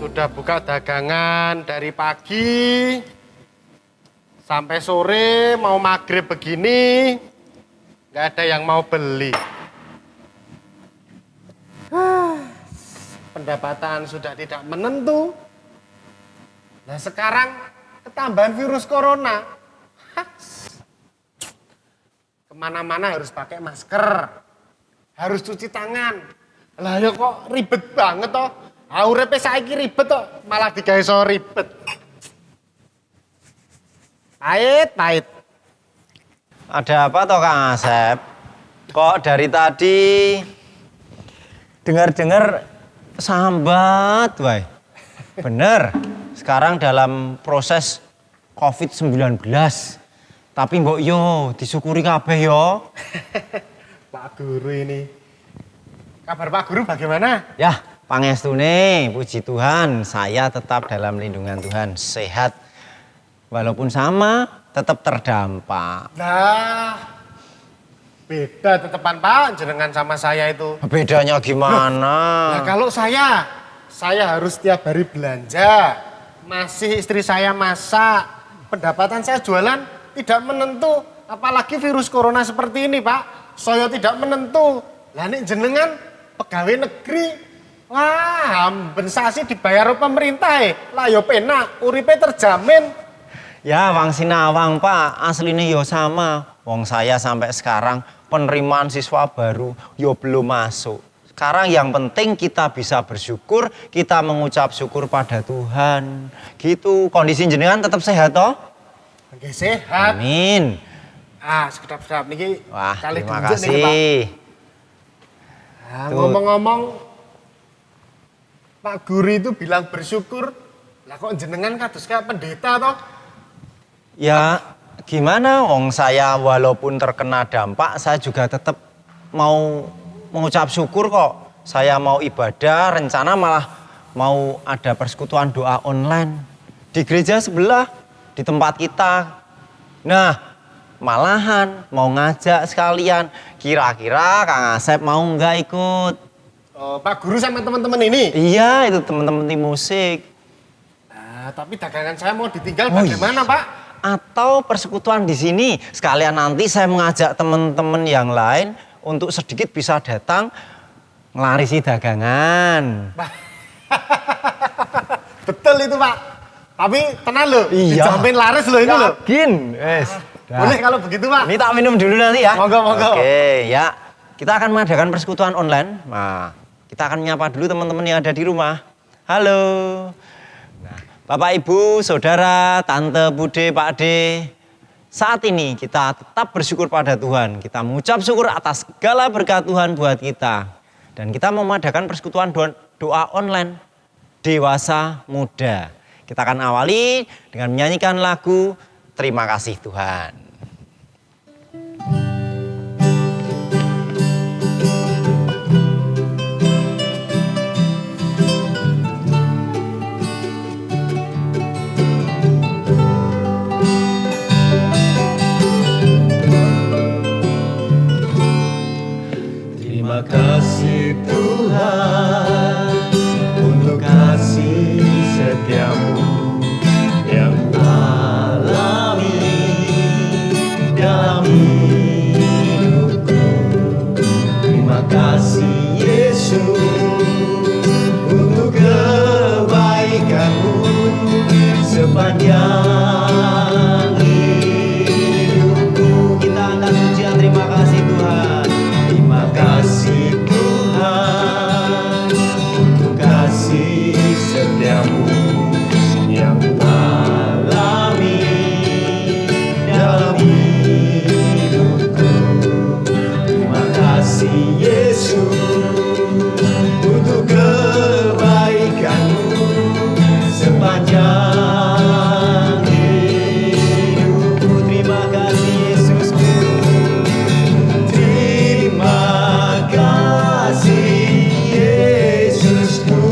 Sudah buka dagangan dari pagi sampai sore, mau maghrib begini, nggak ada yang mau beli. Pendapatan sudah tidak menentu. Nah sekarang ketambahan virus corona. Kemana-mana harus pakai masker, harus cuci tangan. Lah ya kok ribet banget toh. Urepe saiki ribet toh, malah digawe so ribet. Pahit. Ada apa toh Kang Asep? Kok dari tadi dengar-dengar sambat, wae. Bener, sekarang dalam proses COVID-19. Tapi mbok yo disyukuri kabeh yo. Pak Guru ini. Kabar Pak Guru bagaimana? Ya, pangestune, puji Tuhan, saya tetap dalam lindungan Tuhan, sehat. Walaupun sama, tetap terdampak. Nah, beda tetepan Pak, jenengan sama saya itu. Bedanya gimana? Nah kalau saya harus setiap hari belanja, masih istri saya masak, pendapatan saya jualan tidak menentu, apalagi virus corona seperti ini Pak, saya tidak menentu. Lah nek jenengan pegawai negeri, wah kompensasi dibayar pemerintah lah yo penak, uripe terjamin. Ya Wang Sinawang Pak, aslinya yo sama. Wong saya sampai sekarang penerimaan siswa baru yo belum masuk. Sekarang yang penting kita bisa bersyukur, kita mengucap syukur pada Tuhan. Gitu, kondisi jenengan tetap sehat toh? Oke, sehat. Amin. Sedap-sedap niki. Wah, kali terima diunjuk nih, Pak. kasih. Nah, ngomong-ngomong, Pak Guru itu bilang bersyukur. Lah kok jenengan kados kayak pendeta toh? Ya, gimana? Wong saya walaupun terkena dampak, saya juga tetap mau mengucap syukur kok. Saya mau ibadah, rencana malah mau ada persekutuan doa online di gereja sebelah, di tempat kita. Nah, malahan mau ngajak sekalian. Kira-kira Kang Asep mau nggak ikut? Oh, Pak Guru sama teman-teman ini? Iya, itu teman-teman tim musik. Nah, tapi dagangan saya mau ditinggal bagaimana, iya. Pak? Atau persekutuan di sini. Sekalian nanti saya mengajak teman-teman yang lain untuk sedikit bisa datang ngelarisi dagangan. Betul itu, Pak. Tapi tenang loh, Iya. dijamin laris loh ini loh. Yakin? Wes. Boleh kalau begitu, Pak. Ini tak minum dulu nanti ya. Monggo. Oke, ya. Kita akan mengadakan persekutuan online. Nah, kita akan menyapa dulu teman-teman yang ada di rumah. Halo. Nah, Bapak, Ibu, Saudara, Tante, Bude, Pak De. Saat ini kita tetap bersyukur pada Tuhan. Kita mengucap syukur atas segala berkat Tuhan buat kita. Dan kita mengadakan persekutuan doa online dewasa muda. Kita akan awali dengan menyanyikan lagu Terima Kasih Tuhan. Terima kasih Tuhan untuk kasih setiamu yang alami dalam hidupku. Terima kasih Yesus untuk kebaikanmu sepanjang hidupku. Kita angkat pujian terima kasih Tuhan. Terima kasih Tuhan untuk kasih setiamu yang alami dalam hidupku. Terima kasih Yesus untuk kebaikanmu sepanjang hidupku. Terima kasih Yesusku. Terima kasih Yesusku.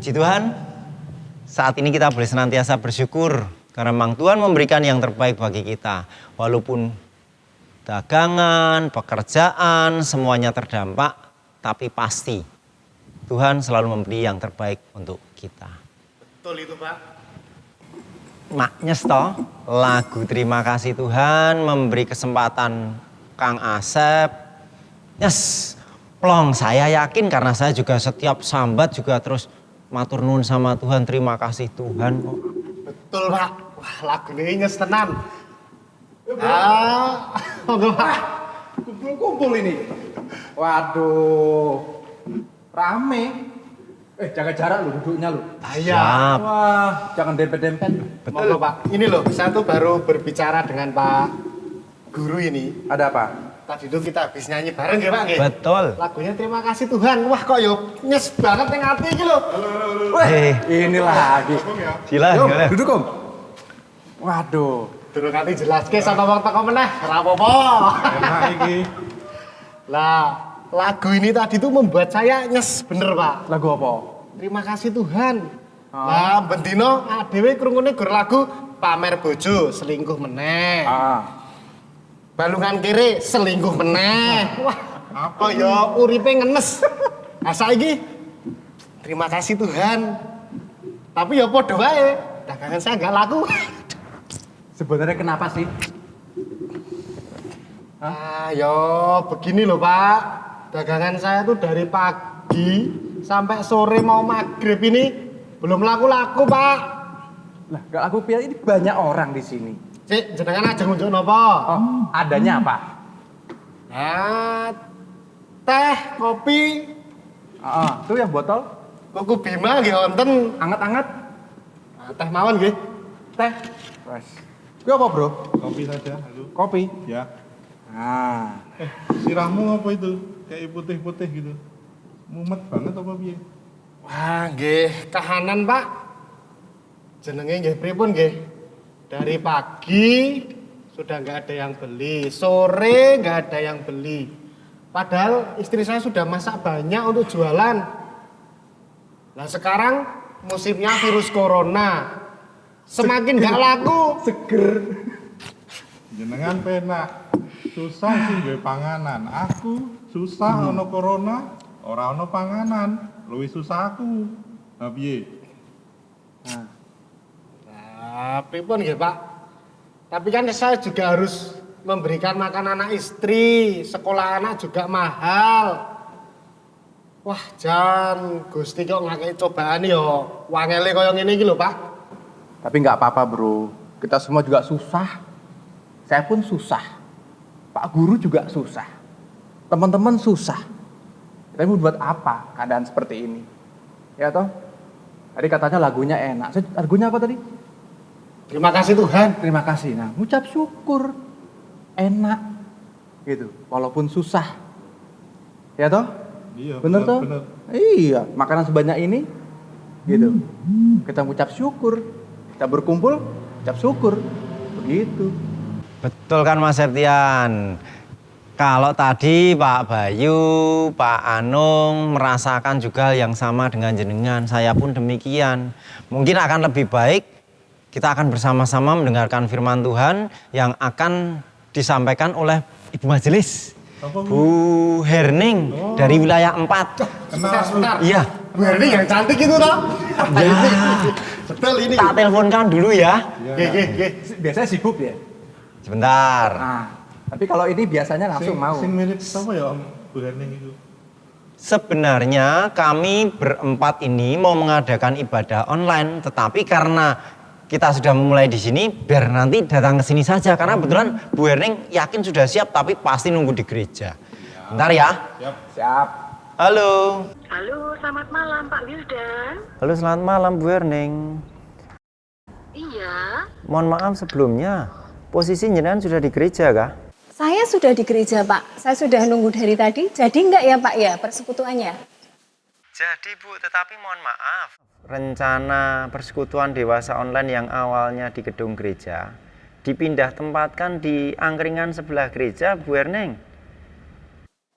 Puji Tuhan, saat ini kita boleh senantiasa bersyukur karena memang Tuhan memberikan yang terbaik bagi kita. Walaupun dagangan, pekerjaan, semuanya terdampak, tapi pasti Tuhan selalu memberi yang terbaik untuk kita. Betul itu, Pak. Maknyes toh, lagu Terima Kasih Tuhan memberi kesempatan Kang Asep. Yes, plong, saya yakin karena saya juga setiap sambat juga terus matur nuwun sama Tuhan, terima kasih Tuhan kok. Betul, Pak. Wah, lagu ini nyes tenan. Ah, monggo, Pak. Kumpul-kumpul ini. Waduh, rame. Jaga jarak lu duduknya lu. Iya. Siap. Wah, jangan dempet-dempet. Monggo, Pak. Ini loh, saya tuh baru berbicara dengan Pak Guru ini. Ada apa? Tadi itu kita habis nyanyi bareng ya, Pak. nggih? Betul. Lagunya Terima Kasih Tuhan. Wah, kok yo nyes banget ning ati iki lho. Weh, ini lagi. Silakan. Yuk, silakan. duduk, Om. Waduh. Durung ati jelaske sama wong teko meneh. Ora apa-apa. Enak iki. Lah, lagu ini tadi tuh membuat saya nyes bener, Pak. Lagu apa? Terima kasih Tuhan. Lah, bendino dhewe krungune gur lagu pamer bojo selingkuh meneh. Balungan kiri selingkuh meneh. Wah, apa ya uripe ngenes. Nah, saiki terima kasih Tuhan. Tapi ya padha wae, dagangan saya enggak laku. Sebenarnya kenapa sih? Ya begini loh, Pak. Dagangan saya tuh dari pagi sampai sore mau maghrib ini belum laku-laku, Pak. Lah, gak laku piye, ini banyak orang di sini. Cik, jenengan aja ngunjuk napa? Oh, adanya apa? Teh, kopi, Tuh yang botol, kuku Bima nggih wonten. anget-anget, Teh mawon nggih. teh. Wes. Gue apa, Bro? Kopi saja, halo. Kopi. Ya. Nah, Sirahmu apa itu? Kayak putih-putih gitu. Mumet banget apa piye? Wah, nggih, kahanan, Pak. Jenenge nggih pripun nggih? Dari pagi sudah nggak ada yang beli, sore nggak ada yang beli. Padahal istri saya sudah masak banyak untuk jualan. Nah sekarang musimnya virus corona, semakin nggak laku. seger. Jenengan penak. Susah sih gue panganan. Aku susah ono corona, ora ono panganan. Luwih susah aku. Lah piye? Nah, pripun nggih, Pak? Tapi kan saya juga harus memberikan makan anak istri, sekolah anak juga mahal. Wah, jan Gusti kok ngakei cobaan yo. Wangele koyo ngene iki lho, Pak. Tapi nggak apa-apa, Bro. Kita semua juga susah. Saya pun susah. Pak Guru juga susah. Teman-teman susah. Tapi buat apa keadaan seperti ini? Ya toh? Tadi katanya lagunya enak. Lagunya apa tadi? Terima kasih Tuhan. Terima kasih. Nah, ngucap syukur. Enak. Gitu. Walaupun susah. Ya toh? Iya, Bener toh? bener. Iya, makanan sebanyak ini. Gitu. Kita ngucap syukur. Kita berkumpul, ucap syukur. Begitu. Betul kan Mas Septian? Kalau tadi Pak Bayu, Pak Anung merasakan juga yang sama dengan jenengan, saya pun demikian. Mungkin akan lebih baik kita akan bersama-sama mendengarkan firman Tuhan yang akan disampaikan oleh Ibu Majelis, Apa, Bu? Bu Herning dari wilayah 4. Sebentar. Iya, Bu Herni yang cantik itu toh? Ya. Betul ini. tak teleponkan dulu ya. Nggih. Biasanya sibuk ya. Sebentar. Nah, tapi kalau ini biasanya langsung mau. Sing mirip apa ya Om Bu Herning itu? Sebenarnya kami berempat ini mau mengadakan ibadah online, tetapi karena kita sudah memulai di sini, biar nanti datang ke sini saja. Karena kebetulan Bu Herning yakin sudah siap, tapi pasti nunggu di gereja. Bentar ya. Siap. Siap. Halo. Halo, selamat malam Pak Wildan. Halo, selamat malam Bu Herning. Iya, Mohon maaf sebelumnya, posisi jenengan sudah di gereja kah? Saya sudah di gereja, Pak. Saya sudah nunggu dari tadi. Jadi enggak ya, Pak, ya persekutuannya? Jadi Bu, tetapi mohon maaf. Rencana persekutuan dewasa online yang awalnya di gedung gereja, dipindah tempatkan di angkringan sebelah gereja, Bu Herning.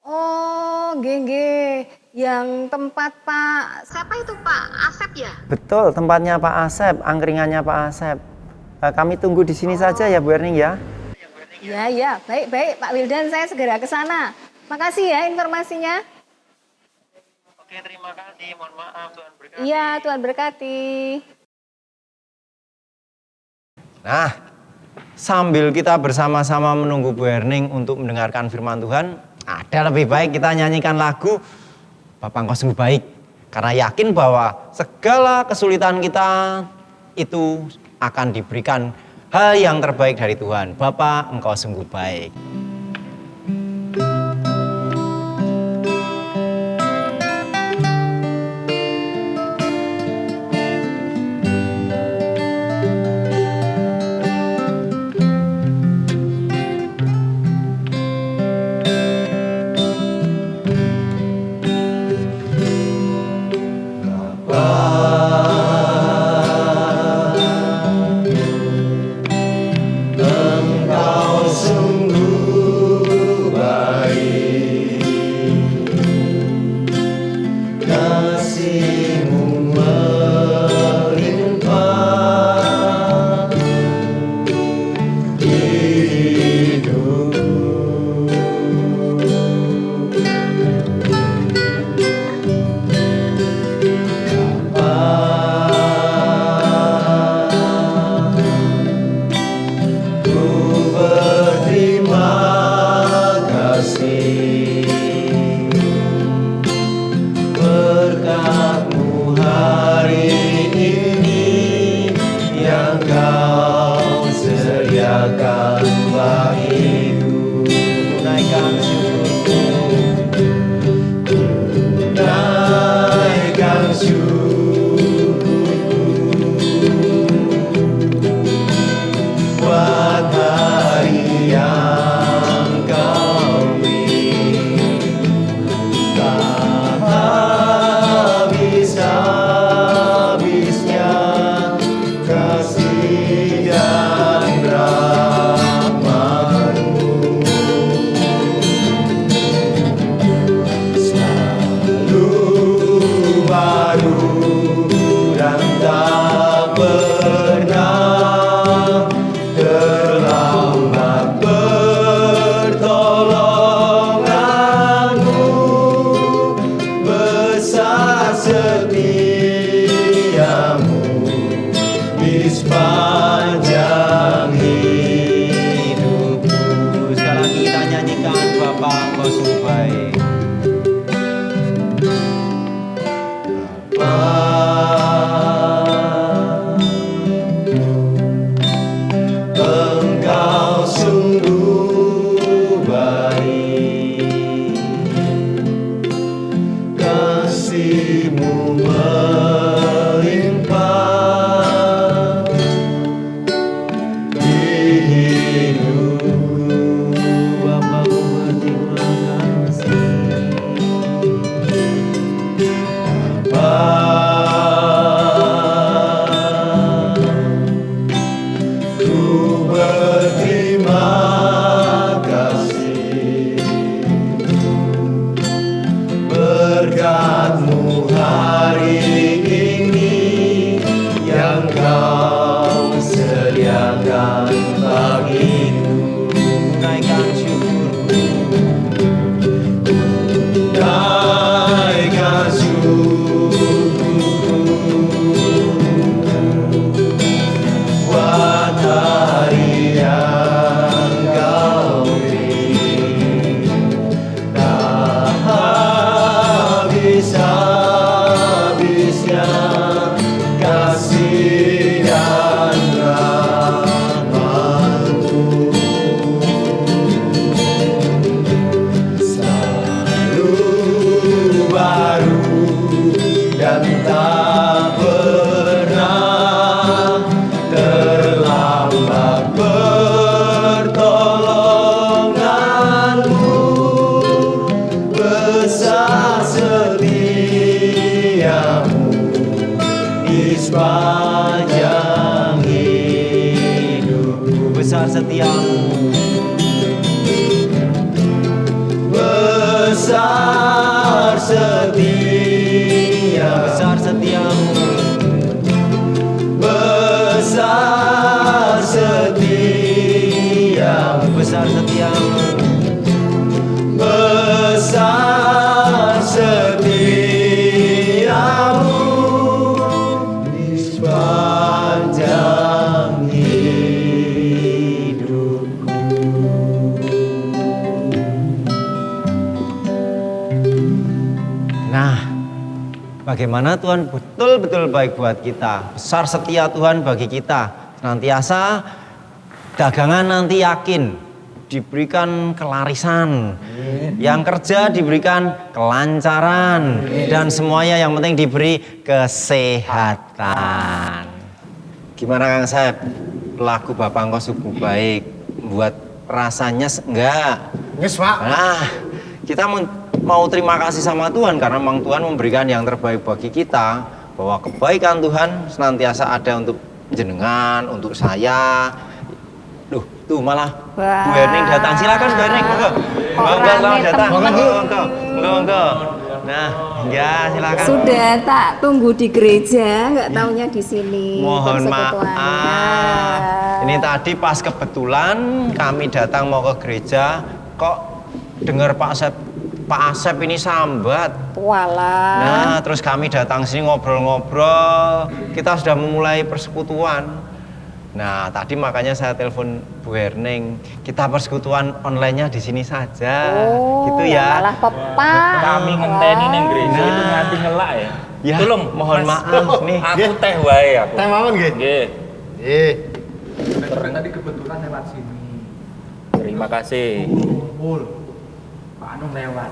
Oh, nggih. Yang tempat Pak. Siapa itu Pak Asep ya? Betul, tempatnya Pak Asep, angkringannya Pak Asep. Kami tunggu di sini saja ya Bu Erning ya. Ya, baik Pak Wildan, saya segera ke sana. Makasih ya informasinya. Oke, terima kasih. Mohon maaf, Tuhan berkati. Iya, Tuhan berkati. Nah, sambil kita bersama-sama menunggu Bu Erning untuk mendengarkan firman Tuhan, ada lebih baik kita nyanyikan lagu Bapa Engkau Sungguh Baik. Karena yakin bahwa segala kesulitan kita itu akan diberikan hal yang terbaik dari Tuhan. Bapa Engkau Sungguh Baik. Besar setiamu, besar besar setia, besar setiamu, besar setia, besar setiamu, besar setiamu di sepanjang hidupku. Nah, bagaimana Tuhan betul-betul baik buat kita. Besar setia Tuhan bagi kita. Senantiasa dagangan nanti yakin diberikan kelarisan. Yang kerja diberikan kelancaran. Dan semuanya yang penting diberi kesehatan. Gimana Kang Sep? Lagu Bapak Engkau sungguh baik. Buat rasanya enggak. Yes, Pak. Nah, kita mau terima kasih sama Tuhan karena memang Tuhan memberikan yang terbaik bagi kita, bahwa kebaikan Tuhan senantiasa ada untuk jenengan, untuk saya. Duh, tuh malah Bu Herning datang. Silakan Bu Herning, monggo. Monggo selamat datang. Monggo. Nah, ya silakan. Sudah tak tunggu di gereja, nggak taunya di sini. Mohon persekutuannya. maaf. Ini tadi pas kebetulan kami datang mau ke gereja, kok dengar Pak Asep ini sambat. Walah. Nah, terus kami datang sini ngobrol-ngobrol. Kita sudah memulai persekutuan. Nah, tadi makanya saya telepon Bu Herning. Kita persekutuan online-nya di sini saja. Gitu ya. Malah pepak. Kami ngenteni ning gereja Nah. itu nganti ngelak ya. Ya, Tolong, mohon Mas. maaf nih. Aku teh wae aku. Teh mawon nggih. Nggih. Nggih. Tadi kebetulan lewat sini. Terima kasih. Kumpul. Pak Anu lewat.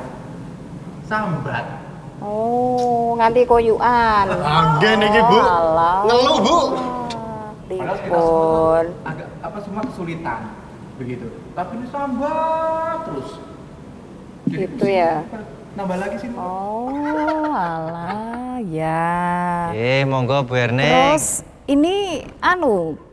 Sambat. Oh, nganti koyuan. Nggih niki, Bu. Alah. Ngeluh, Bu. Padahal kita Tipun. agak semua kesulitan begitu. Tapi ini sambat terus. Jadi Gitu ya. Nambah lagi sini. Oh, alah, ya. Monggo Bu Herning. Terus ini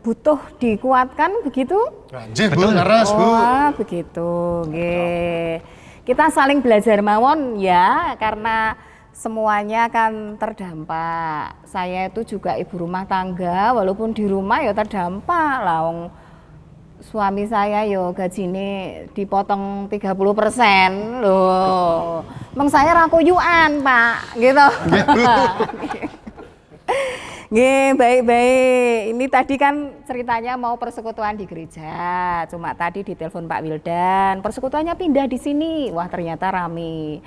butuh dikuatkan begitu? Nggih, Bu, leres, Bu. Wah, begitu. Nggih. Kita saling belajar mawon ya, karena semuanya kan terdampak. Saya itu juga ibu rumah tangga, walaupun di rumah ya terdampak. Lah suami saya yo gajine dipotong 30% loh. Emang saya rakuyuan, Pak, gitu. Nggih, baik-baik. Ini tadi kan ceritanya mau persekutuan di gereja. Cuma tadi ditelepon Pak Wildan, persekutuannya pindah di sini. Wah, ternyata rame.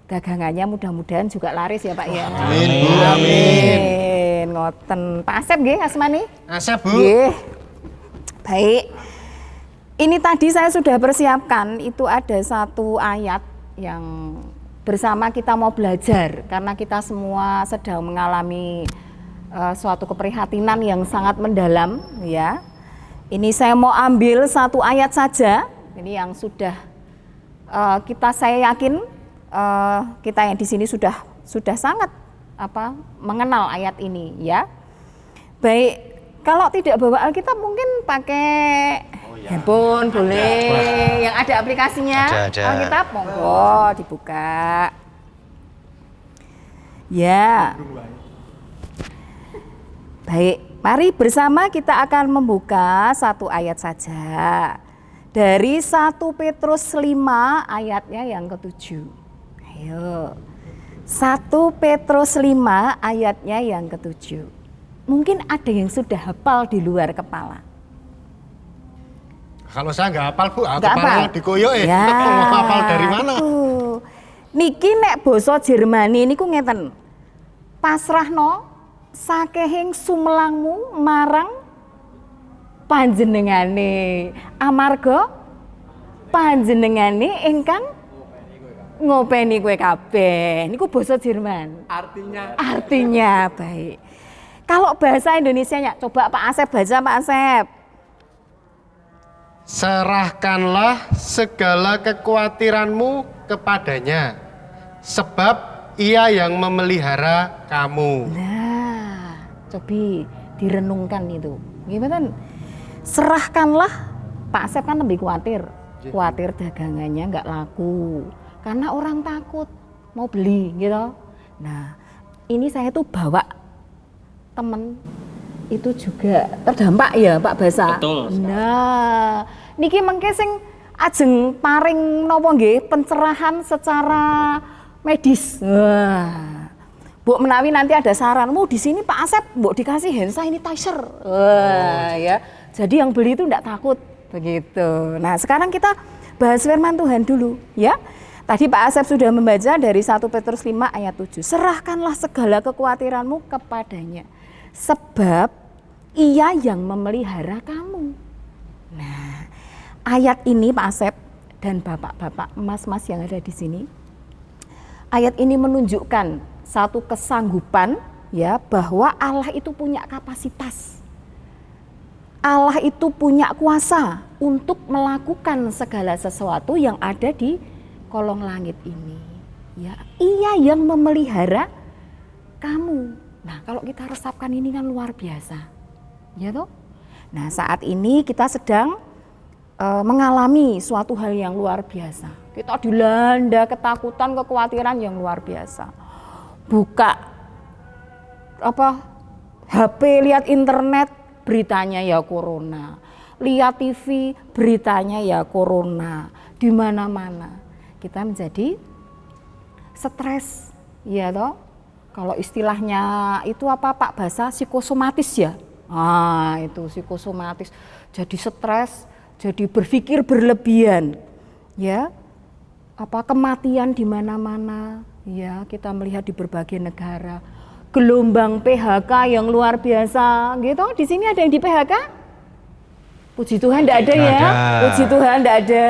Dagangannya mudah-mudahan juga laris ya, Pak ya. Amin, Bu, amin. Ngoten. Pak Asep nggih asmane? Asep, Bu. Nggih. Baik. Ini tadi saya sudah persiapkan, itu ada satu ayat yang bersama kita mau belajar karena kita semua sedang mengalami suatu keprihatinan yang sangat mendalam ya. Ini saya mau ambil satu ayat saja. Ini yang sudah saya yakin kita yang di sini sudah sangat mengenal ayat ini ya. Baik, kalau tidak bawa Alkitab mungkin pakai handphone boleh, yang ada aplikasinya. Ada. Alkitab monggo dibuka. Ya. Baik, mari bersama kita akan membuka satu ayat saja. Dari 1 Petrus 5 ayatnya yang ke-7. Ayo. 1 Petrus 5 ayatnya yang ke-7. Mungkin ada yang sudah hafal di luar kepala. Kalau saya nggak hafal, Bu, Nggak kepalanya hafal? dikoyok Ya, mau hafal dari mana? tuh. Niki nek basa Jermani niku ngeten. Pasrahno sakehing sumelangmu marang panjenengane, amarga panjenengane ingkang ngopeni kowe kabeh. Niku basa Jerman. Artinya baik. Kalau bahasa Indonesianya, coba Pak Asep baca, Pak Asep. Serahkanlah segala kekhawatiranmu kepadanya, sebab Ia yang memelihara kamu. Nah, cobi direnungkan itu. Gimana? Serahkanlah, Pak Asep kan lebih khawatir dagangannya nggak laku, Karena orang takut mau beli gitu. Nah, ini saya tuh bawa temen itu juga terdampak ya Pak Basa. Betul. Nah, niki mengke sing ajeng paring napa nggih pencerahan secara medis. Wah. Bu menawi nanti ada saran, mau di sini Pak Asep, Bu dikasih hand sanitizer. Wah, ya. Jadi yang beli itu enggak takut begitu. Nah, sekarang kita bahas firman Tuhan dulu, ya. Tadi Pak Asep sudah membaca dari 1 Petrus 5 ayat 7. Serahkanlah segala kekhawatiranmu kepadanya, sebab Ia yang memelihara kamu. Nah, ayat ini Pak Asep dan bapak-bapak, mas-mas yang ada di sini, ayat ini menunjukkan satu kesanggupan ya bahwa Allah itu punya kapasitas. Allah itu punya kuasa untuk melakukan segala sesuatu yang ada di kolong langit ini. Ya, Ia yang memelihara kamu. Nah, kalau kita resapkan ini kan luar biasa. Ya toh? Nah, saat ini kita sedang mengalami suatu hal yang luar biasa. Kita dilanda ketakutan, kekhawatiran yang luar biasa. Buka HP, lihat internet, beritanya ya corona. Lihat TV, beritanya ya corona. Di mana-mana kita menjadi stres, ya toh. Kalau istilahnya itu apa Pak Basa, psikosomatis ya. Ah, itu psikosomatis. Jadi stres, jadi berpikir berlebihan. Ya. Kematian di mana-mana. Ya, kita melihat di berbagai negara. Gelombang PHK yang luar biasa, gitu. Di sini ada yang di PHK? Puji Tuhan enggak ada ya. Puji Tuhan enggak ada.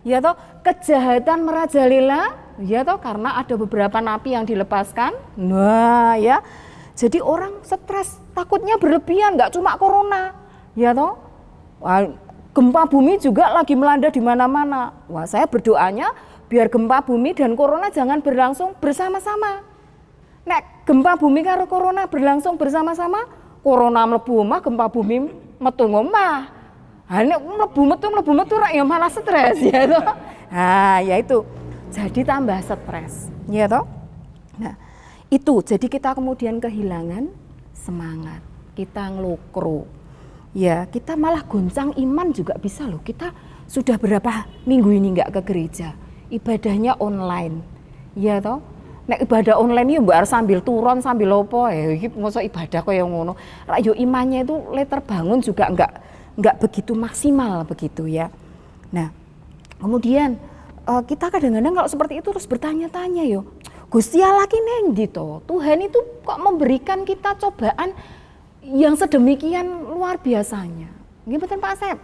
Ya toh, kejahatan merajalela, ya toh, karena ada beberapa napi yang dilepaskan. Nah, ya. Jadi orang stres, takutnya berlebihan, enggak cuma corona. Ya toh. Wah, gempa bumi juga lagi melanda di mana-mana. Wah, saya berdoanya biar gempa bumi dan corona jangan berlangsung bersama-sama. Nek gempa bumi karo corona berlangsung bersama-sama, corona mlebu omah, gempa bumi metu omah. Ha nek mlebu metu rak ya malah stres ya toh. Nah, ya itu. Jadi tambah stres, ya toh. Nah, itu jadi kita kemudian kehilangan semangat. Kita ngelukro. Ya, kita malah goncang iman juga bisa loh. Kita sudah berapa minggu ini enggak ke gereja. Ibadahnya online. Ya toh. Nek ibadah online iki mbok sambil turun sambil opo iki mosok ibadah kaya ngono. Rak yo imannya itu terbangun juga enggak begitu maksimal begitu ya. Nah, kemudian kita kadang-kadang kalau seperti itu terus bertanya-tanya yo. Gusti Allah ki neng ndi to? Tuhan itu kok memberikan kita cobaan yang sedemikian luar biasanya. Nggih mboten Pak Asep?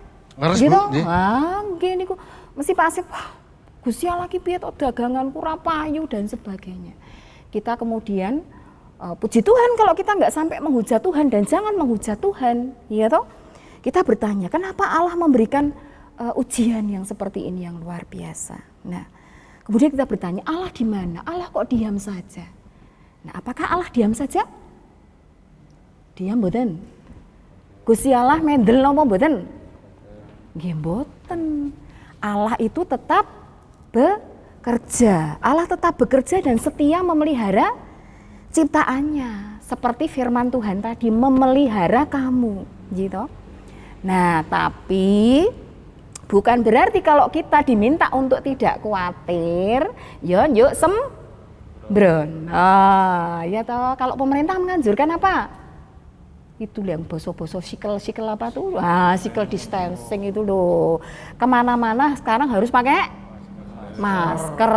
Gitu. Ah, nggih niku mesti Pak Asep, wah Gusti Allah ki piye to daganganku ra payu dan sebagainya. Kita kemudian puji Tuhan kalau kita nggak sampai menghujat Tuhan dan jangan menghujat Tuhan, ya toh. Kita bertanya, kenapa Allah memberikan ujian yang seperti ini yang luar biasa. Nah, kemudian kita bertanya, Allah di mana? Allah kok diam saja? Nah, apakah Allah diam saja? Diam mboten? Gusti Allah mendel napa mboten? Nggih mboten. Allah itu tetap bekerja. Allah tetap bekerja dan setia memelihara ciptaannya. Seperti firman Tuhan tadi, memelihara kamu, gitu. Nah, tapi bukan berarti kalau kita diminta untuk tidak khawatir, yuk sembrono. Ya toh, kalau pemerintah menganjurkan apa? Itu yang boso-boso sikel apa tuh? Sikel distancing itu loh. Kemana-mana sekarang harus pakai masker,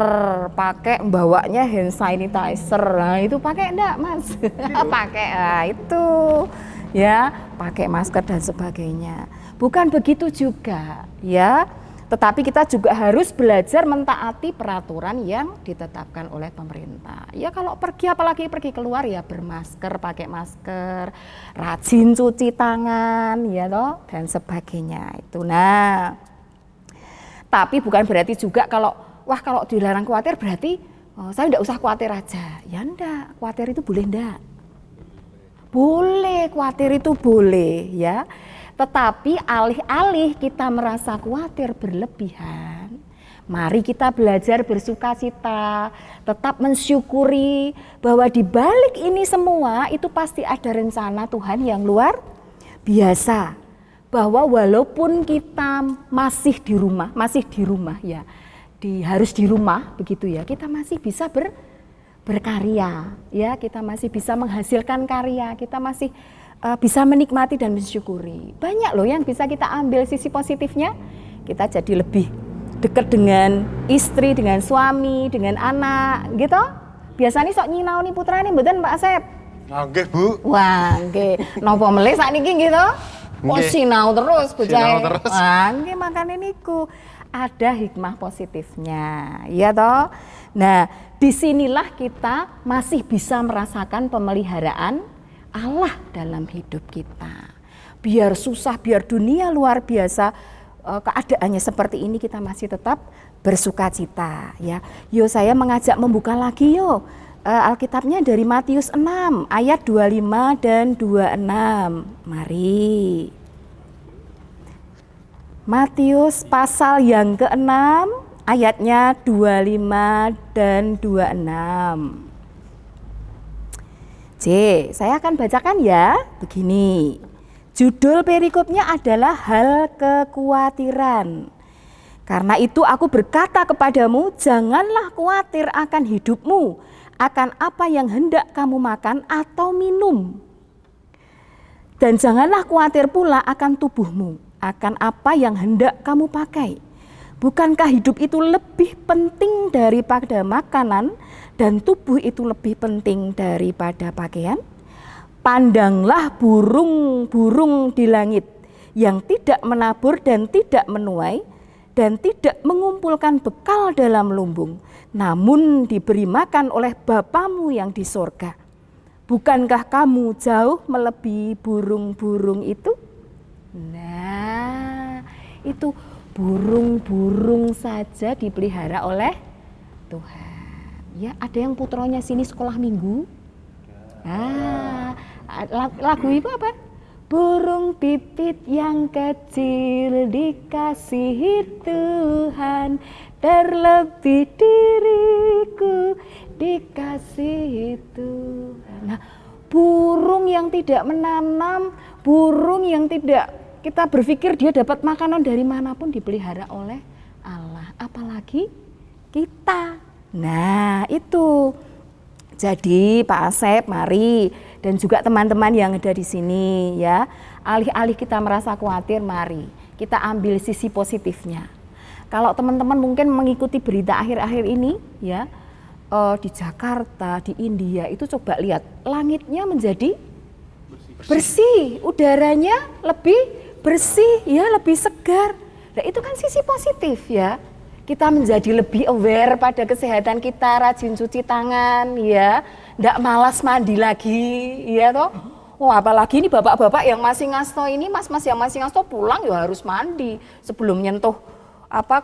pakai bawanya hand sanitizer. Nah, itu pakai enggak, Mas? Pakai. Nah, itu. Ya, pakai masker dan sebagainya. Bukan begitu juga, ya. Tetapi kita juga harus belajar mentaati peraturan yang ditetapkan oleh pemerintah. Ya, kalau pergi apalagi pergi keluar ya bermasker, pakai masker, rajin cuci tangan, ya toh, dan sebagainya. Itu. Nah, tapi bukan berarti juga kalau kalau dilarang khawatir berarti saya enggak usah khawatir aja. Ya enggak, khawatir itu boleh enggak? Boleh, khawatir itu boleh ya. Tetapi alih-alih kita merasa khawatir berlebihan, Mari kita belajar bersukacita, tetap mensyukuri bahwa di balik ini semua itu pasti ada rencana Tuhan yang luar biasa. Bahwa walaupun kita masih di rumah ya, harus di rumah begitu ya, kita masih bisa berkarya ya, kita masih bisa menghasilkan karya, kita masih bisa menikmati dan mensyukuri. Banyak loh yang bisa kita ambil sisi positifnya. Kita jadi lebih dekat dengan istri, dengan suami, dengan anak gitu. Biasanya sok nyinau nih putra nih mboten Pak Asep. Nggih, Bu. Wah, nggih. Napa melih sakniki gitu? Kok Nggih. sinau terus bocah. Sinau terus. Wah, nggih makane niku ada hikmah positifnya, ya toh. Nah, disinilah kita masih bisa merasakan pemeliharaan Allah dalam hidup kita. Biar susah, biar dunia luar biasa keadaannya seperti ini, kita masih tetap bersukacita ya. Yo saya mengajak membuka lagi yo Alkitabnya dari Matius 6 ayat 25 dan 26. Mari. Matius pasal yang ke-6 ayatnya 25 dan 26. Saya akan bacakan ya, begini. Judul perikopnya adalah hal kekhawatiran. Karena itu aku berkata kepadamu, janganlah khawatir akan hidupmu, akan apa yang hendak kamu makan atau minum. Dan janganlah khawatir pula akan tubuhmu, akan apa yang hendak kamu pakai. Bukankah hidup itu lebih penting daripada makanan dan tubuh itu lebih penting daripada pakaian? Pandanglah burung-burung di langit yang tidak menabur dan tidak menuai dan tidak mengumpulkan bekal dalam lumbung, namun diberi makan oleh Bapamu yang di sorga. Bukankah kamu jauh melebihi burung-burung itu? Nah, itu burung-burung saja dipelihara oleh Tuhan. Ya, ada yang putranya sini sekolah minggu. Lagu itu apa? Burung pipit yang kecil dikasihi Tuhan, terlebih diriku dikasihi Tuhan. Nah, burung yang tidak menanam, burung yang tidak kita berpikir dia dapat makanan dari manapun dipelihara oleh Allah, apalagi kita. Nah, itu. Jadi Pak Asep, mari, dan juga teman-teman yang ada di sini ya, alih-alih kita merasa khawatir, mari kita ambil sisi positifnya. Kalau teman-teman mungkin mengikuti berita akhir-akhir ini ya, di Jakarta, di India itu coba lihat, langitnya menjadi bersih, udaranya lebih bersih ya, lebih segar. Nah, itu kan sisi positif ya. Kita menjadi lebih aware pada kesehatan kita, rajin cuci tangan ya, ndak malas mandi lagi ya toh. Oh, apalagi ini bapak-bapak yang masih ngasto ini, mas-mas yang masih ngasto pulang ya harus mandi sebelum nyentuh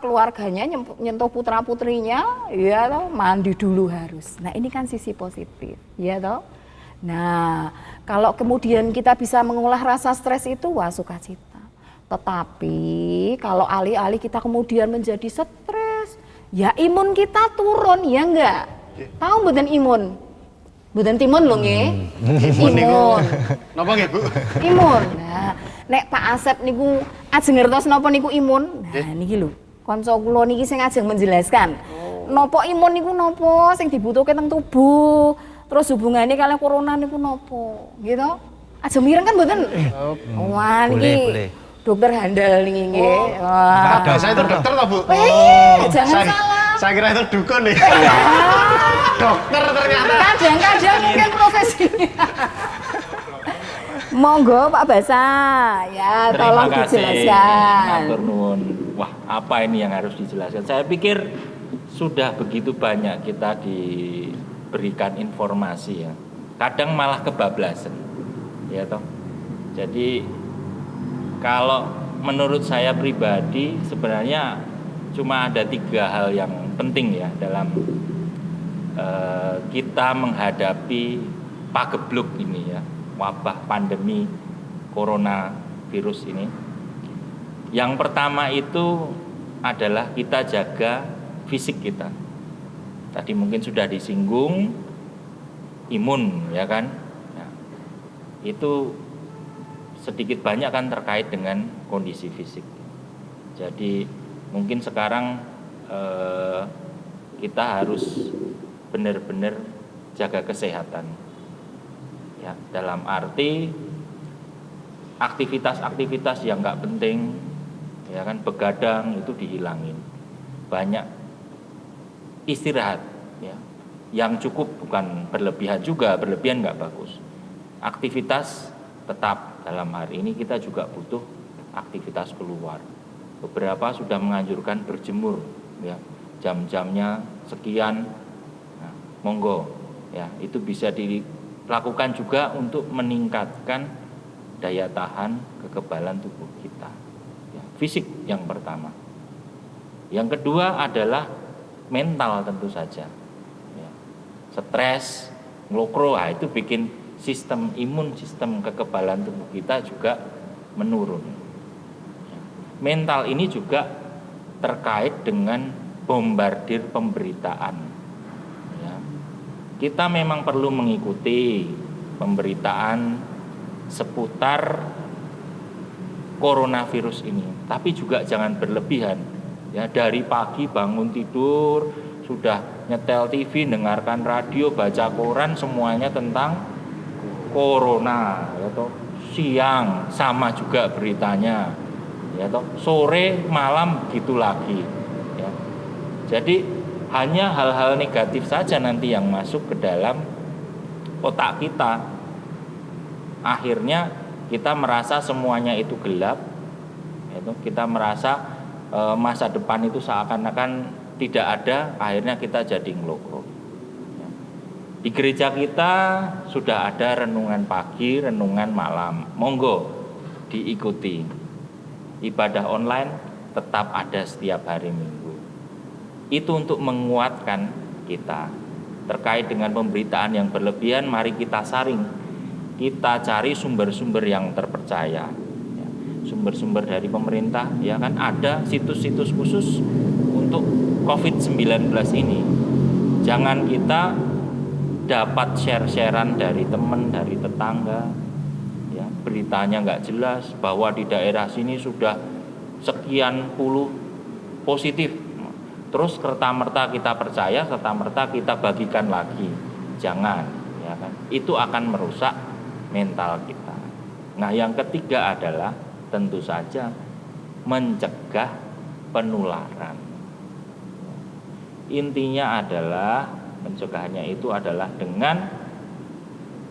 keluarganya, nyentuh putra-putrinya ya toh, mandi dulu harus. Nah, ini kan sisi positif ya toh. Nah, kalau kemudian kita bisa mengolah rasa stres itu, wah sukacita. Tetapi kalau alih-alih kita kemudian menjadi stres, ya imun kita turun, ya enggak? Tahu mboten imun? Mboten timun lho nggih. Imun. Napa nggih, Bu? Imun. Nah, nek Pak Asep niku ajeng ngertos napa niku imun? Nah, niki lho. Kanca kula niki sing ajeng menjelaskan. Napa imun niku napa sing dibutuhke teng tubuh? Terus hubungannya kalian corona niku napa? Gitu. Ajeng mireng kan mboten? Wah, niki boleh. Dokter handal nih nggih. Wah. Saya itu dokter toh, Bu? Jangan salah. Saya kira itu dukun nih. Dokter ternyata. Kadang-kadang mungkin profesinya. Monggo Pak Basa, ya tolong dijelaskan. Matur nuwun. Wah, apa ini yang harus dijelaskan? Saya pikir sudah begitu banyak kita diberikan informasi ya. Kadang malah kebablasan. Ya toh. Jadi kalau menurut saya pribadi sebenarnya cuma ada 3 hal yang penting ya dalam kita menghadapi pagebluk ini ya, wabah pandemi coronavirus ini. Yang pertama itu adalah kita jaga fisik kita. Tadi mungkin sudah disinggung imun, ya kan? Nah, itu sedikit banyak kan terkait dengan kondisi fisik. Jadi mungkin sekarang kita harus benar-benar jaga kesehatan. Ya, dalam arti aktivitas-aktivitas yang nggak penting, ya kan, begadang itu dihilangin. Banyak istirahat, ya, yang cukup, bukan berlebihan juga, berlebihan nggak bagus. Aktivitas tetap, dalam hari ini kita juga butuh aktivitas keluar. Beberapa sudah menganjurkan berjemur, ya, jam-jamnya sekian. Nah, monggo, ya, itu bisa dilakukan juga untuk meningkatkan daya tahan kekebalan tubuh kita, ya, fisik yang pertama. Yang kedua adalah mental tentu saja, ya. Stres, ngelokro, itu bikin sistem imun, sistem kekebalan tubuh kita juga menurun. Ya. Mental ini juga terkait dengan bombardir pemberitaan, ya. Kita memang perlu mengikuti pemberitaan seputar coronavirus ini, tapi juga jangan berlebihan, ya. Dari pagi bangun tidur sudah nyetel TV, dengarkan radio, baca koran, semuanya tentang corona, ya toh. Siang sama juga beritanya, ya toh. Sore malam gitu lagi, ya. Jadi hanya hal-hal negatif saja nanti yang masuk ke dalam otak kita. Akhirnya kita merasa semuanya itu gelap, itu kita merasa masa depan itu seakan-akan tidak ada. Akhirnya kita jadi ngelokro. Di gereja kita sudah ada renungan pagi, renungan malam. Monggo diikuti. Ibadah online tetap ada setiap hari Minggu. Itu untuk menguatkan kita. Terkait dengan pemberitaan yang berlebihan, mari kita saring. Kita cari sumber-sumber yang terpercaya, ya. Sumber-sumber dari pemerintah, ya kan, ada situs-situs khusus untuk COVID-19 ini. Jangan kita dapat share-sharean dari teman, dari tetangga, ya, beritanya nggak jelas bahwa di daerah sini sudah sekian puluh positif, terus serta-merta kita percaya, serta-merta kita bagikan lagi. Jangan, ya kan, itu akan merusak mental kita. Nah, yang ketiga adalah tentu saja mencegah penularan. Intinya adalah pencegahannya itu adalah dengan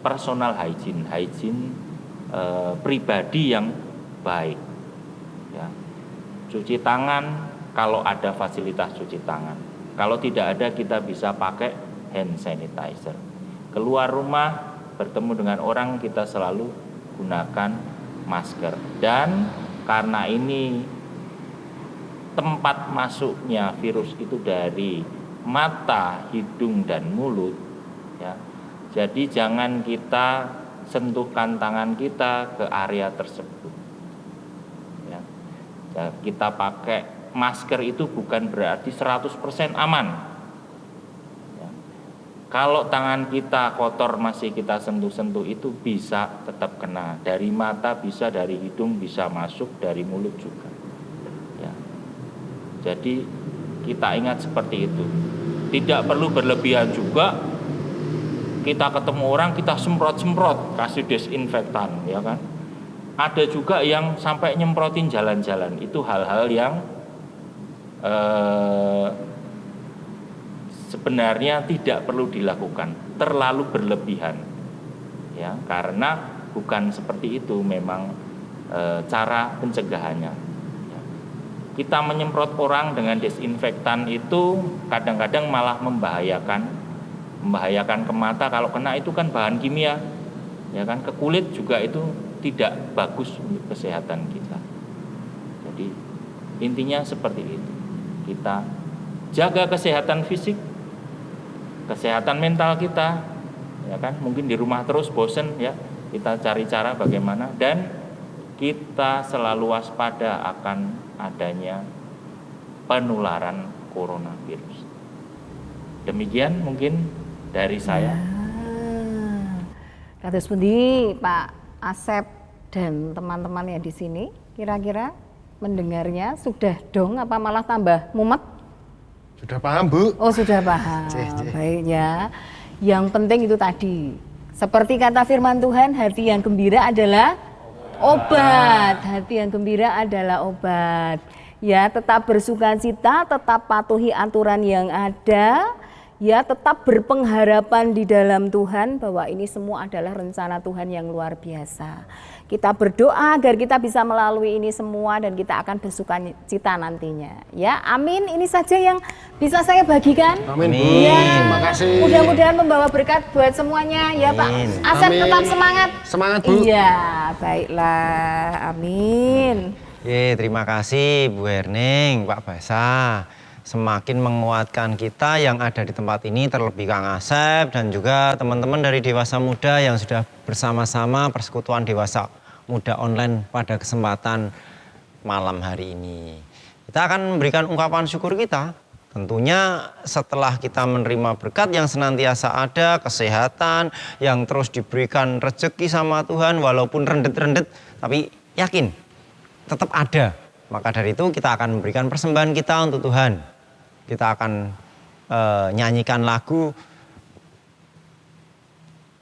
personal hygiene pribadi yang baik, ya. Cuci tangan kalau ada fasilitas cuci tangan. Kalau tidak ada, kita bisa pakai hand sanitizer. Keluar rumah bertemu dengan orang, kita selalu gunakan masker. Dan karena ini tempat masuknya virus itu dari mata, hidung, dan mulut, ya. Jadi jangan kita sentuhkan tangan kita ke area tersebut, ya. Kita pakai masker itu bukan berarti 100% aman. Kalau tangan kita kotor masih kita sentuh-sentuh, itu bisa tetap kena. Dari mata bisa, dari hidung bisa masuk, dari mulut juga, ya. Jadi kita ingat seperti itu. Tidak perlu berlebihan juga. Kita ketemu orang, kita semprot-semprot, kasih desinfektan, ya kan. Ada juga yang sampai nyemprotin jalan-jalan. Itu hal-hal yang sebenarnya tidak perlu dilakukan, terlalu berlebihan, ya, karena bukan seperti itu memang cara pencegahannya, ya. Kita menyemprot orang dengan desinfektan itu kadang-kadang malah membahayakan ke mata. Kalau kena itu kan bahan kimia, ya kan, ke kulit juga itu tidak bagus untuk kesehatan kita. Jadi intinya seperti itu. Kita jaga kesehatan fisik, kesehatan mental kita, ya kan. Mungkin di rumah terus bosen, ya, kita cari cara bagaimana, dan kita selalu waspada akan adanya penularan coronavirus. Demikian mungkin dari saya. Kados pundi Pak Asep dan teman-teman yang di sini, kira-kira mendengarnya sudah dong apa malah tambah mumet? Sudah paham, Bu? Oh, sudah paham. Baik ya. Yang penting itu tadi, seperti kata firman Tuhan, hati yang gembira adalah obat. Hati yang gembira adalah obat. Ya, tetap bersukacita, tetap patuhi aturan yang ada. Ya, tetap berpengharapan di dalam Tuhan bahwa ini semua adalah rencana Tuhan yang luar biasa. Kita berdoa agar kita bisa melalui ini semua dan kita akan bersukacita nantinya. Ya, amin. Ini saja yang bisa saya bagikan. Amin, Bu. Ya, Terima kasih. mudah-mudahan membawa berkat buat semuanya. Ya, Pak Asep, Amin. tetap semangat. Semangat, Bu. Iya, baiklah. Amin. Terima kasih Bu Herning, Pak Basa. Semakin menguatkan kita yang ada di tempat ini, terlebih Kang Asep dan juga teman-teman dari Dewasa Muda yang sudah bersama-sama persekutuan Dewasa Muda online pada kesempatan malam hari ini. Kita akan memberikan ungkapan syukur kita. Tentunya setelah kita menerima berkat yang senantiasa ada, kesehatan yang terus diberikan rezeki sama Tuhan walaupun rendet-rendet, tapi yakin tetap ada. Maka dari itu kita akan memberikan persembahan kita untuk Tuhan. Kita akan nyanyikan lagu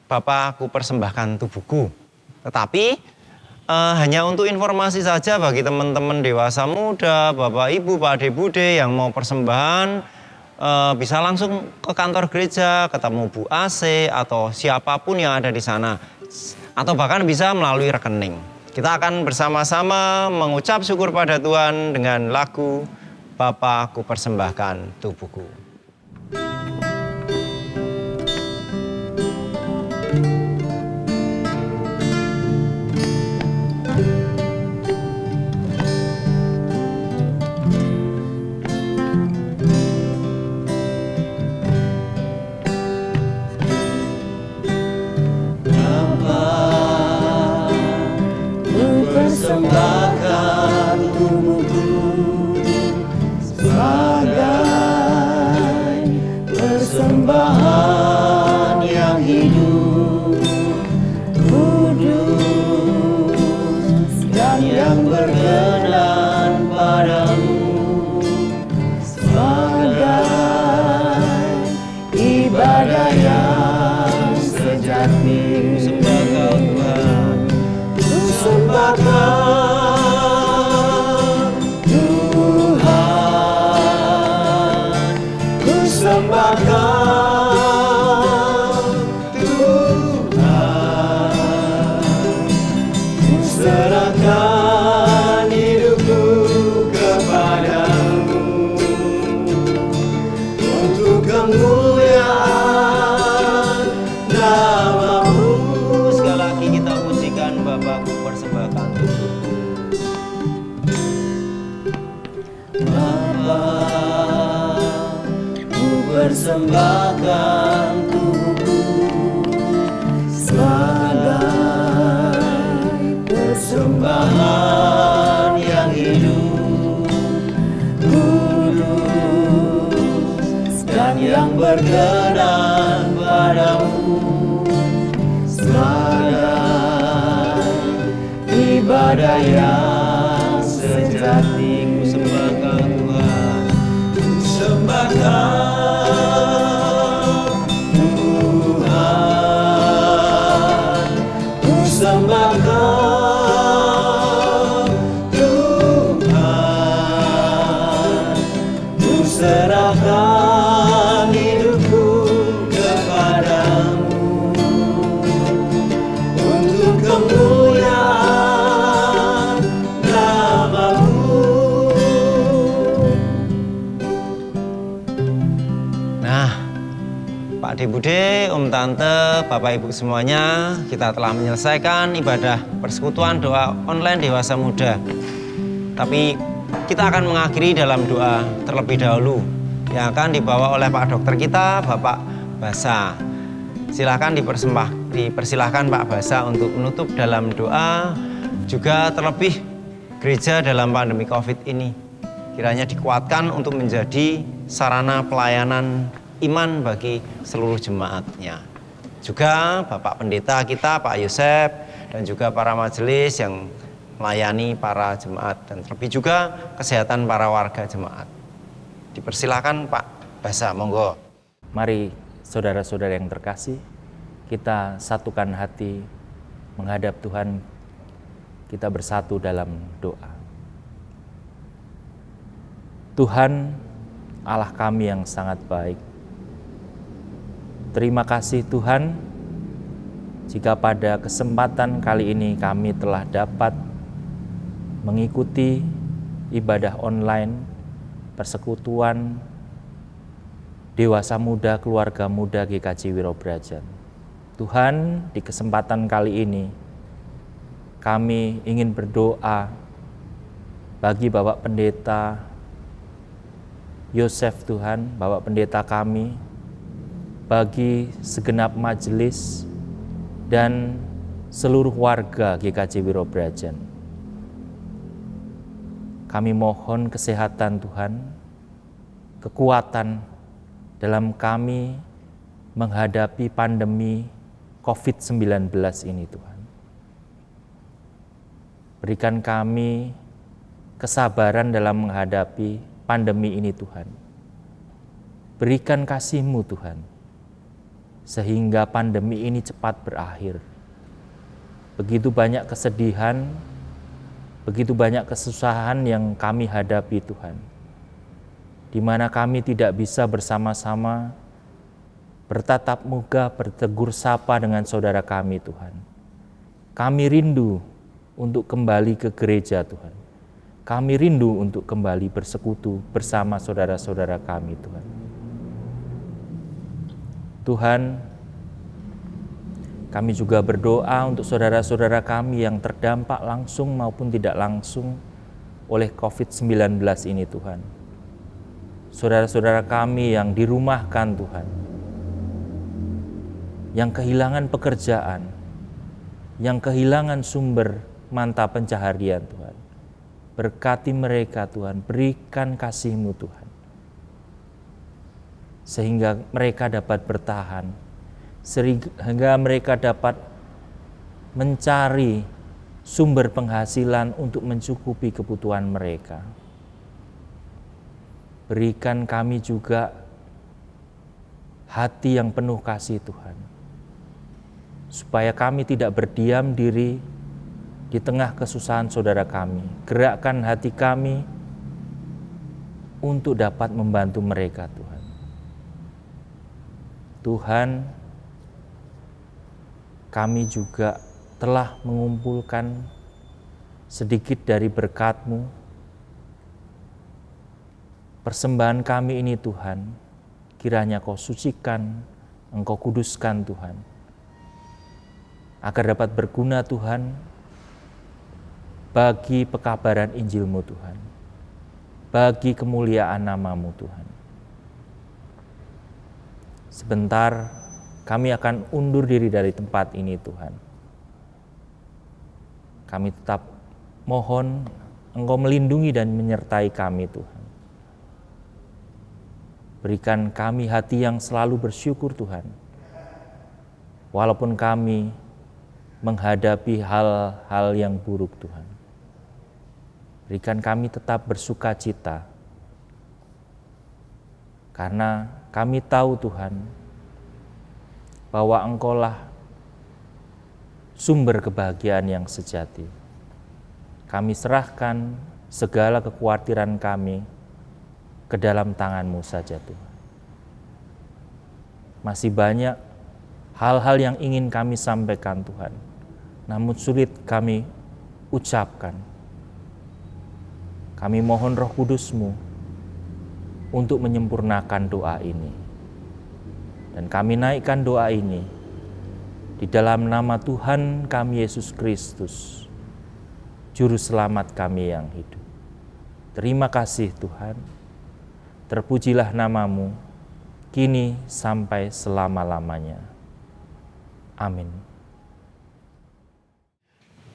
Bapa, aku persembahkan tubuhku. Tetapi hanya untuk informasi saja bagi teman-teman Dewasa Muda, Bapak Ibu, Pak Ade Bude yang mau persembahan, bisa langsung ke kantor gereja, ketemu Bu AC atau siapapun yang ada di sana. Atau bahkan bisa melalui rekening. Kita akan bersama-sama mengucap syukur pada Tuhan dengan lagu Bapa, aku persembahkan tubuhku. Persembahkan tubuhku sebagai persembahan yang hidup, kudus dan yang berkenan padamu, sebagai ibadah yang sejati. Sembahkan Tuhan, ku sembahkan Tuhan, ku serahkan hidupku kepadamu untuk kemuliaan nama-Mu. Sekali lagi kita pujikan Bapakku persembahkan tubuhku. Bapa, ku persembahkan tubuhku sebagai persembahan yang hidup, kudus dan yang berkenan padamu, sebagai ibadah yang sejati. Ku sembahkan Tuhan, ku sembahkan Tuhan, ku sembahkan Tuhan, ku serahkan hidupku kepadamu untuk kemuliaan nama-Mu. Nah, Pak Ade Bude, Om Tante, Bapak Ibu semuanya, kita telah menyelesaikan ibadah persekutuan doa online Dewasa Muda. Tapi kita akan mengakhiri dalam doa terlebih dahulu yang akan dibawa oleh Pak Dokter kita, Bapak Basa. Silahkan dipersilahkan Pak Basa untuk menutup dalam doa, juga terlebih gereja dalam pandemi COVID ini. kiranya dikuatkan untuk menjadi sarana pelayanan iman bagi seluruh jemaatnya. Juga Bapak Pendeta kita, Pak Yosef, dan juga para majelis yang melayani para jemaat, dan terlebih juga kesehatan para warga jemaat. Dipersilakan Pak Basa, monggo. Mari saudara-saudara yang terkasih, kita satukan hati menghadap Tuhan, kita bersatu dalam doa. Tuhan, Allah kami yang sangat baik, terima kasih Tuhan, jika pada kesempatan kali ini kami telah dapat mengikuti ibadah online, persekutuan dewasa muda, keluarga muda GKJ Wirobrajan. Tuhan, di kesempatan kali ini kami ingin berdoa bagi Bapak Pendeta Yosef Tuhan, Bapak Pendeta kami, bagi segenap majelis dan seluruh warga GKJ Wirobrajan. Kami mohon kesehatan Tuhan, kekuatan dalam kami menghadapi pandemi COVID-19 ini Tuhan. Berikan kami kesabaran dalam menghadapi pandemi ini Tuhan. Berikan kasih-Mu Tuhan, sehingga pandemi ini cepat berakhir. Begitu banyak kesedihan, begitu banyak kesusahan yang kami hadapi Tuhan, di mana kami tidak bisa bersama-sama bertatap muka, bertegur sapa dengan saudara kami Tuhan. Kami rindu untuk kembali ke gereja Tuhan. Kami rindu untuk kembali bersekutu bersama saudara-saudara kami Tuhan. Tuhan, kami juga berdoa untuk saudara-saudara kami yang terdampak langsung maupun tidak langsung oleh COVID-19 ini Tuhan. Saudara-saudara kami yang dirumahkan Tuhan, yang kehilangan pekerjaan, yang kehilangan sumber mata pencaharian Tuhan. Berkati mereka Tuhan, berikan kasih-Mu Tuhan, sehingga mereka dapat bertahan, sehingga mereka dapat mencari sumber penghasilan untuk mencukupi kebutuhan mereka. Berikan kami juga hati yang penuh kasih Tuhan, supaya kami tidak berdiam diri di tengah kesusahan saudara kami. Gerakkan hati kami untuk dapat membantu mereka Tuhan. Tuhan, kami juga telah mengumpulkan sedikit dari berkat-Mu. Persembahan kami ini Tuhan, kiranya Kau sucikan, Engkau kuduskan Tuhan, agar dapat berguna Tuhan bagi pekabaran Injil-Mu Tuhan, bagi kemuliaan nama-Mu Tuhan. Sebentar kami akan undur diri dari tempat ini Tuhan. Kami tetap mohon Engkau melindungi dan menyertai kami Tuhan. Berikan kami hati yang selalu bersyukur Tuhan, walaupun kami menghadapi hal-hal yang buruk Tuhan. Berikan kami tetap bersuka cita, karena kami tahu Tuhan, bahwa Engkau-lah sumber kebahagiaan yang sejati. Kami serahkan segala kekhawatiran kami ke dalam tangan-Mu saja Tuhan. Masih banyak hal-hal yang ingin kami sampaikan Tuhan, namun sulit kami ucapkan. Kami mohon Roh Kudus-Mu untuk menyempurnakan doa ini. Dan kami naikkan doa ini di dalam nama Tuhan kami Yesus Kristus, Juru Selamat kami yang hidup. Terima kasih Tuhan, terpujilah nama-Mu, kini sampai selama-lamanya. Amin.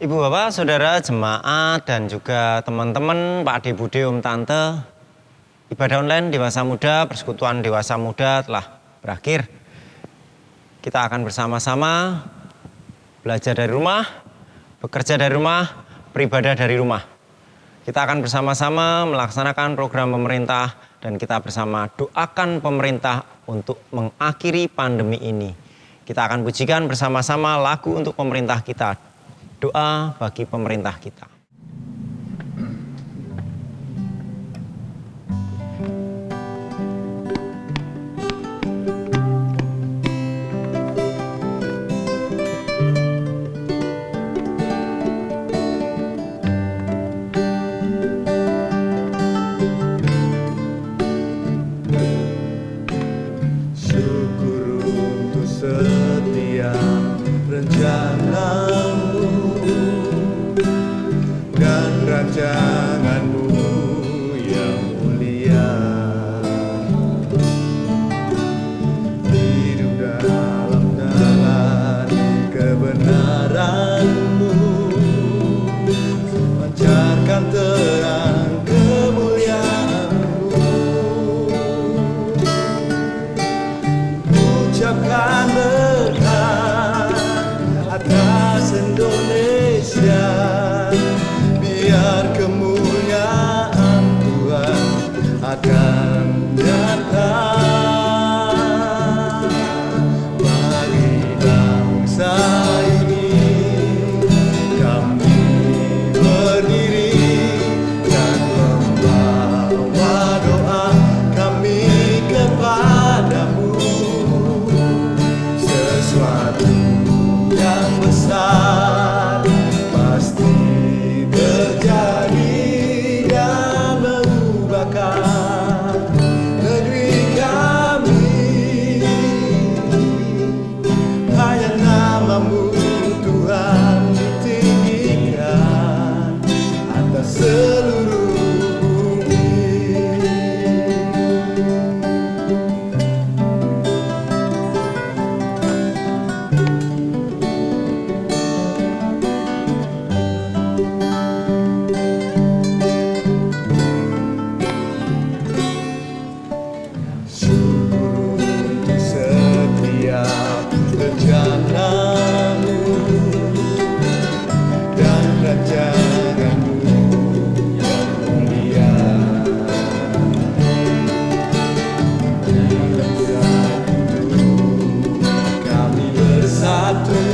Ibu bapak, saudara, jemaat, dan juga teman-teman, Pak Ade, Bude, Om, Tante, ibadah online dewasa muda, persekutuan dewasa muda telah berakhir. Kita akan bersama-sama belajar dari rumah, bekerja dari rumah, beribadah dari rumah. Kita akan bersama-sama melaksanakan program pemerintah dan kita bersama doakan pemerintah untuk mengakhiri pandemi ini. Kita akan pujikan bersama-sama lagu untuk pemerintah kita. Doa bagi pemerintah kita. Syukur untuk setiap rencanamu dan rancanganmu yang mulia. Hidup dalam jalan kebenaranmu, pancarkan terang kemuliaanmu. Ucapkan berkat atas Indonesia, biar kemuliaan Tuhan akan nyata bagi bangsa ini. Kami berdiri dan membawa doa kami kepadamu. Sesuatu yang besar pasti terjadi dan mengubahkan negeri kami. Hanya namamu Tuhan ditinggikan atas seluruh bumi. Syukur untuk setiap rencanamu dan rancanganmu yang mulia. Dalam satu kami bersatu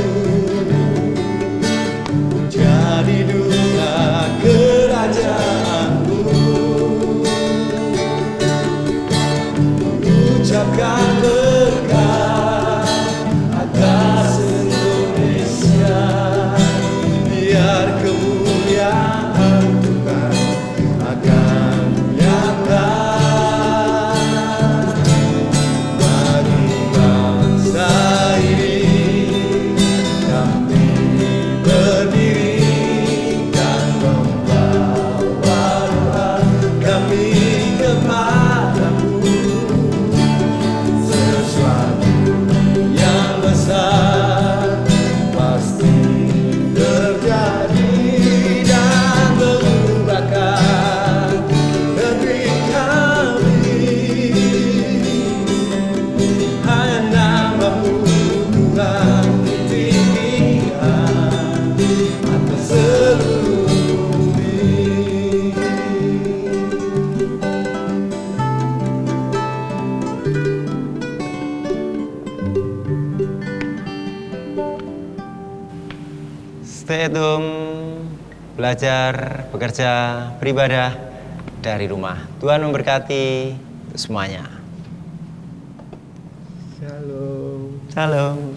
jadi duta kerajaanmu. Ucapkan berkat atas Indonesia, biar kemuliaan Tuhan akan nyata bagi bangsa ini. Kami berdiri dan membawa doa kami kepadamu. Sesuatu yang besar pasti terjadi dan mengubahkan negeri kami. Hanya namamu Tuhan ditinggikan atas seluruh bumi. Stay at home, belajar, bekerja, beribadah dari rumah. Tuhan memberkati semuanya. Shalom. Salam.